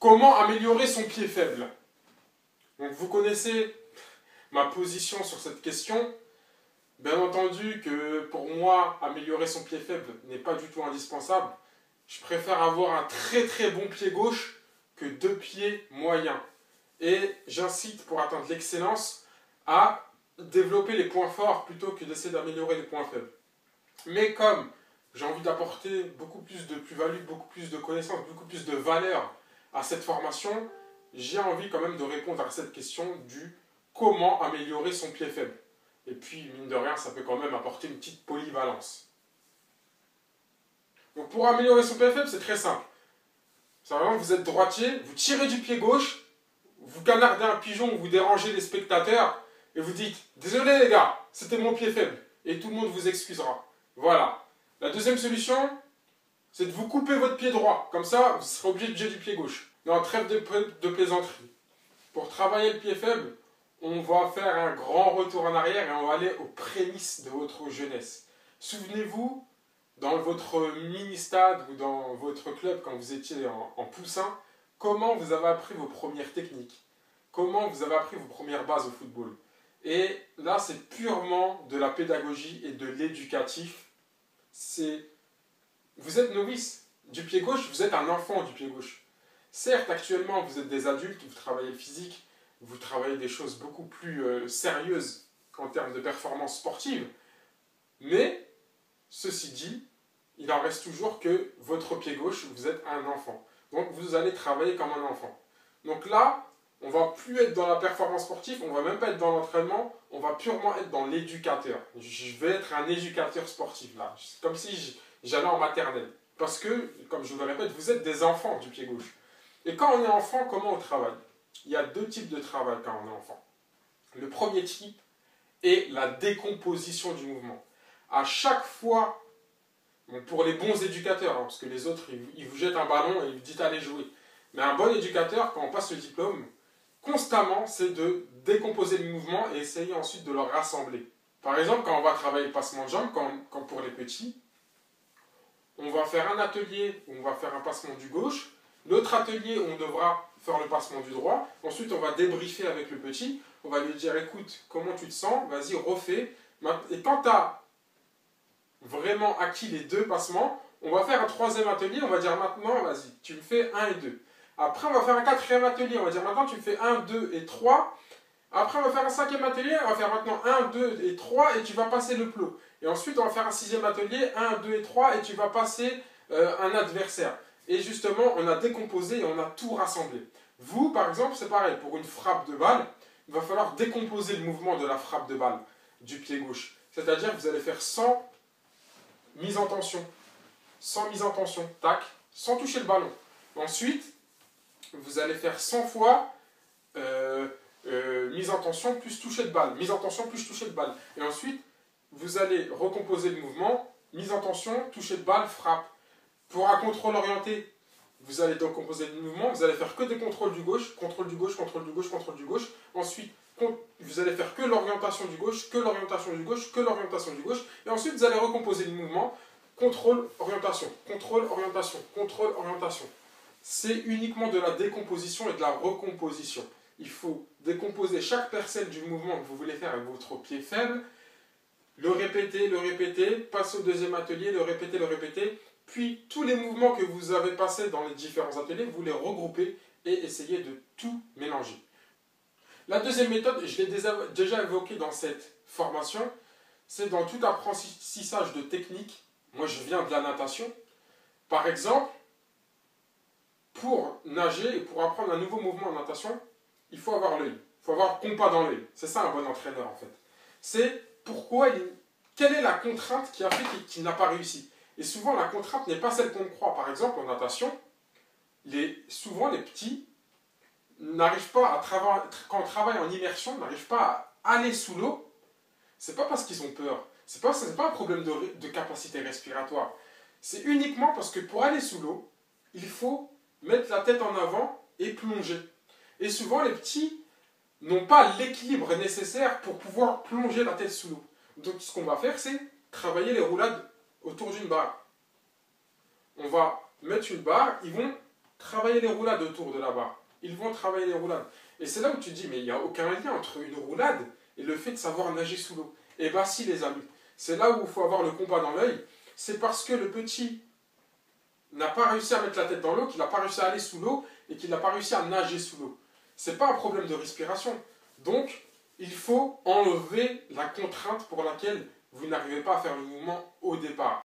Comment améliorer son pied faible? Donc vous connaissez ma position sur cette question. Bien entendu que pour moi, améliorer son pied faible n'est pas du tout indispensable. Je préfère avoir un très bon pied gauche que deux pieds moyens. Et j'incite pour atteindre l'excellence à développer les points forts plutôt que d'essayer d'améliorer les points faibles. Mais comme j'ai envie d'apporter beaucoup plus de plus-value, beaucoup plus de connaissances, beaucoup plus de valeur à cette formation, j'ai envie quand même de répondre à cette question du comment améliorer son pied faible. Et puis, mine de rien, ça peut quand même apporter une petite polyvalence. Donc pour améliorer son pied faible, c'est très simple. C'est vraiment, vous êtes droitier, vous tirez du pied gauche, vous canardez un pigeon, vous dérangez les spectateurs, et vous dites « Désolé les gars, c'était mon pied faible », et tout le monde vous excusera. Voilà. La deuxième solution, c'est de vous couper votre pied droit. Comme ça, vous serez obligé de jouer du pied gauche. Non, trêve de plaisanterie. Pour travailler le pied faible, on va faire un grand retour en arrière et on va aller aux prémices de votre jeunesse. Souvenez-vous, dans votre mini-stade ou dans votre club, quand vous étiez en poussin, comment vous avez appris vos premières techniques? Comment vous avez appris vos premières bases au football? Et là, c'est purement de la pédagogie et de l'éducatif. Vous êtes novice du pied gauche, vous êtes un enfant du pied gauche. Certes, actuellement, vous êtes des adultes, vous travaillez le physique, vous travaillez des choses beaucoup plus sérieuses en termes de performance sportive. Mais, ceci dit, il en reste toujours que votre pied gauche, vous êtes un enfant. Donc, vous allez travailler comme un enfant. Donc là, on ne va plus être dans la performance sportive, on ne va même pas être dans l'entraînement, on va purement être dans l'éducateur. Je vais être un éducateur sportif là. C'est comme si j'allais en maternelle. Parce que, comme je vous le répète, vous êtes des enfants du pied gauche. Et quand on est enfant, comment on travaille? Il y a deux types de travail quand on est enfant. Le premier type est la décomposition du mouvement. À chaque fois, bon, pour les bons éducateurs, hein, parce que les autres, ils vous jettent un ballon et ils vous disent allez jouer. Mais un bon éducateur, quand on passe le diplôme, constamment, c'est de décomposer le mouvement et essayer ensuite de le rassembler. Par exemple, quand on va travailler le passement de jambes, quand pour les petits, on va faire un atelier où on va faire un passement du gauche, l'autre atelier où on devra faire le passement du droit, ensuite on va débriefer avec le petit, on va lui dire écoute, comment tu te sens, vas-y, refais. Et quand tu as vraiment acquis les deux passements, on va faire un troisième atelier, on va dire maintenant, vas-y, tu me fais 1 et 2. Après, on va faire un quatrième atelier, on va dire maintenant, tu me fais 1, 2 et 3. Après, on va faire un cinquième atelier, on va faire maintenant 1, 2 et 3 et tu vas passer le plot. Et ensuite, on va faire un sixième atelier, 1, 2 et 3 et tu vas passer un adversaire. Et justement, on a décomposé et on a tout rassemblé. Vous, par exemple, c'est pareil, pour une frappe de balle, il va falloir décomposer le mouvement de la frappe de balle du pied gauche. C'est-à-dire que vous allez faire 100 mises en tension. 100 mises en tension, tac, sans toucher le ballon. Ensuite, vous allez faire 100 fois mise en tension plus toucher de balle. Mise en tension plus toucher de balle. Et ensuite, vous allez recomposer le mouvement, mise en tension, toucher de balle, frappe. Pour un contrôle orienté, vous allez donc composer le mouvement, vous allez faire que des contrôles du gauche, contrôle du gauche, contrôle du gauche, contrôle du gauche. Ensuite, vous allez faire que l'orientation du gauche, que l'orientation du gauche, que l'orientation du gauche. Et ensuite, vous allez recomposer le mouvement, contrôle, orientation, contrôle, orientation, contrôle, orientation. C'est uniquement de la décomposition et de la recomposition. Il faut décomposer chaque parcelle du mouvement que vous voulez faire avec votre pied faible, le répéter, passer au deuxième atelier, le répéter, puis tous les mouvements que vous avez passés dans les différents ateliers, vous les regroupez et essayez de tout mélanger. La deuxième méthode, je l'ai déjà évoquée dans cette formation, c'est dans tout apprentissage de technique. Moi, je viens de la natation. Par exemple, pour nager et pour apprendre un nouveau mouvement en natation, il faut avoir l'œil. Il faut avoir compas dans l'œil. C'est ça un bon entraîneur en fait. C'est quelle est la contrainte qui a fait qu'il n'a pas réussi. Et souvent la contrainte n'est pas celle qu'on croit. Par exemple en natation, souvent les petits n'arrivent pas à travailler, quand on travaille en immersion, n'arrivent pas à aller sous l'eau. C'est pas parce qu'ils ont peur. C'est pas un problème de capacité respiratoire. C'est uniquement parce que pour aller sous l'eau, il faut mettre la tête en avant et plonger. Et souvent, les petits n'ont pas l'équilibre nécessaire pour pouvoir plonger la tête sous l'eau. Donc, ce qu'on va faire, c'est travailler les roulades autour d'une barre. On va mettre une barre, ils vont travailler les roulades autour de la barre. Ils vont travailler les roulades. Et c'est là où tu te dis, mais il n'y a aucun lien entre une roulade et le fait de savoir nager sous l'eau. Et bien si les amis, c'est là où il faut avoir le combat dans l'œil. C'est parce que le petit n'a pas réussi à mettre la tête dans l'eau, qu'il n'a pas réussi à aller sous l'eau et qu'il n'a pas réussi à nager sous l'eau. Ce n'est pas un problème de respiration. Donc, il faut enlever la contrainte pour laquelle vous n'arrivez pas à faire le mouvement au départ.